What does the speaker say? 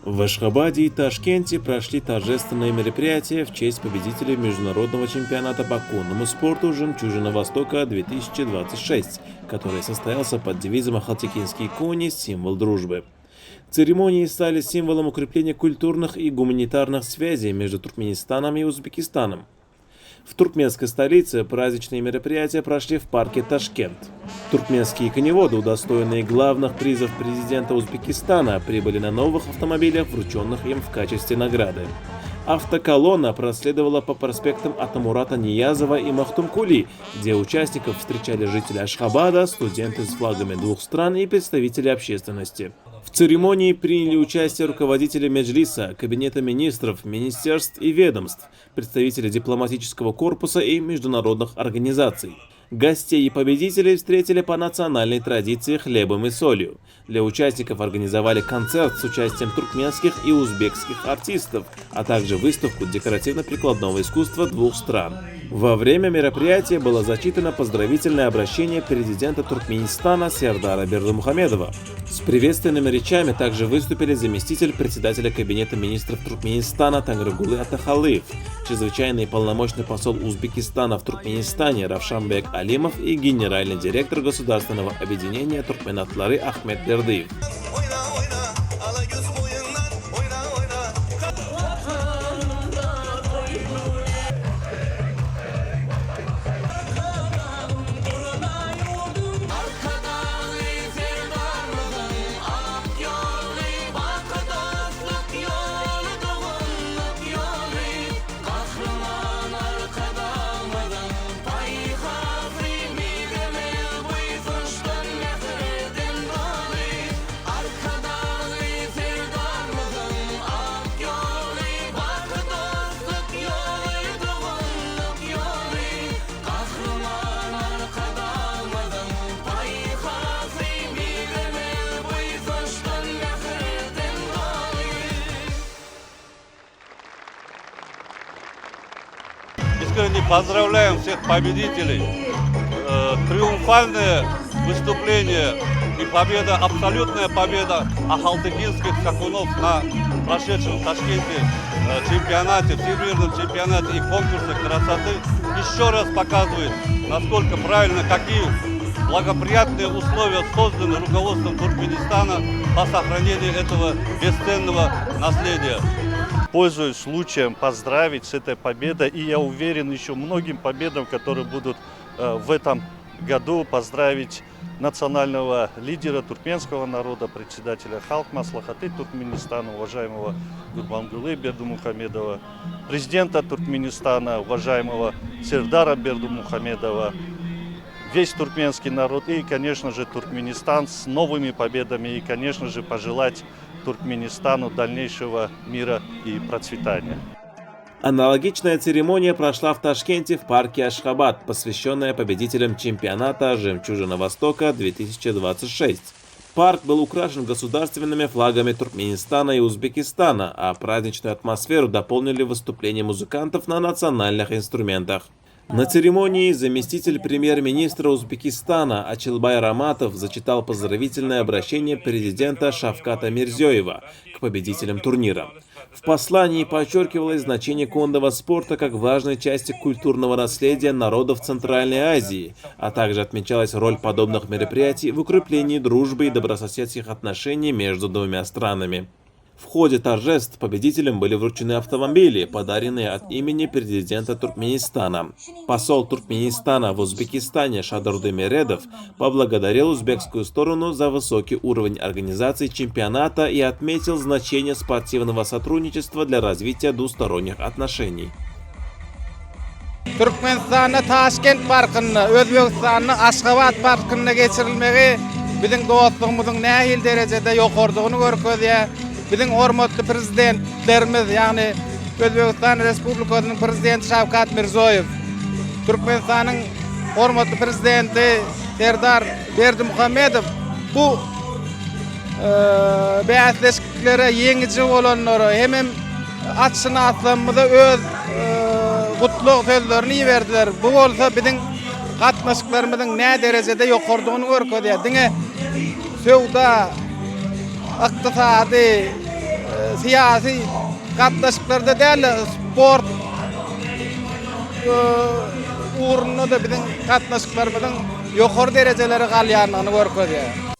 В Ашхабаде и Ташкенте прошли торжественные мероприятия в честь победителей международного чемпионата по конному спорту «Жемчужина Востока-2026», который состоялся под девизом «Ахалтекинские кони – символ дружбы». Церемонии стали символом укрепления культурных и гуманитарных связей между Туркменистаном и Узбекистаном. В туркменской столице праздничные мероприятия прошли в парке Ташкент. Туркменские коневоды, удостоенные главных призов президента Узбекистана, прибыли на новых автомобилях, врученных им в качестве награды. Автоколонна проследовала по проспектам Атамурата Ниязова и Махтумкули, где участников встречали жители Ашхабада, студенты с флагами двух стран и представители общественности. В церемонии приняли участие руководители Меджлиса, Кабинета министров, министерств и ведомств, представители дипломатического корпуса и международных организаций. Гостей и победителей встретили по национальной традиции хлебом и солью. Для участников организовали концерт с участием туркменских и узбекских артистов, а также выставку декоративно-прикладного искусства двух стран. Во время мероприятия было зачитано поздравительное обращение президента Туркменистана Сердара Бердымухамедова. С приветственными речами также выступили заместитель председателя Кабинета министров Туркменистана Танграгулы Атахалыев, чрезвычайный полномочный посол Узбекистана в Туркменистане Равшанбек Алимов и генеральный директор государственного объединения Туркменатлары Ахмед Бердыев. Искренне поздравляем всех победителей. Триумфальное выступление и победа, абсолютная победа ахалтекинских скакунов на прошедшем в Ташкенте чемпионате, всемирном чемпионате и конкурсе красоты еще раз показывает, насколько правильно, какие благоприятные условия созданы руководством Туркменистана по сохранению этого бесценного наследия. Пользуюсь случаем поздравить с этой победой, и я уверен еще многим победам, которые будут в этом году, поздравить национального лидера туркменского народа, председателя Халк Маслахаты Туркменистана, уважаемого Гурбангулы Бердымухамедова, президента Туркменистана, уважаемого Сердара Бердымухамедова, весь туркменский народ и, конечно же, Туркменистан с новыми победами и, конечно же, пожелать Туркменистану дальнейшего мира и процветания. Аналогичная церемония прошла в Ташкенте в парке Ашхабад, посвященная победителям чемпионата «Жемчужина Востока-2026». Парк был украшен государственными флагами Туркменистана и Узбекистана, а праздничную атмосферу дополнили выступления музыкантов на национальных инструментах. На церемонии заместитель премьер-министра Узбекистана Ачилбай Раматов зачитал поздравительное обращение президента Шавката Мирзиёева к победителям турнира. В послании подчеркивалось значение конного спорта как важной части культурного наследия народов Центральной Азии, а также отмечалась роль подобных мероприятий в укреплении дружбы и добрососедских отношений между двумя странами. В ходе торжеств победителям были вручены автомобили, подаренные от имени президента Туркменистана. Посол Туркменистана в Узбекистане Шадарды Мередов поблагодарил узбекскую сторону за высокий уровень организации чемпионата и отметил значение спортивного сотрудничества для развития двусторонних отношений. Turkmenistan'da Taşkent parkında, Özbekistan'da Aşgabat parkında geçirilmegi bizim dostluğumuzun nähil derecede yokorduğunu görkezýär. Bizim hormatly prezidentlerimiz, yani Özbekistan Respublikasynyň prezidenti Şavkat Mirziyoyew, Türkmenistanyň hormatly prezidenti Serdar Berdimuhamedow bu bäsleşiklere ýeňici bolanlary hem açyny atlamyda öz gutluk sözlerini berdiler. Bu bolsa bizim gatnaşyklarymyzyň nä derecede ýokardygyny görkezýär. Diňe sowda, iqtisady, siyasi gatnaşyklarda däl, sport uğrunda da bizim gatnaşyklarymyzyň ýokary derejelere galýanlygyny görkezýär.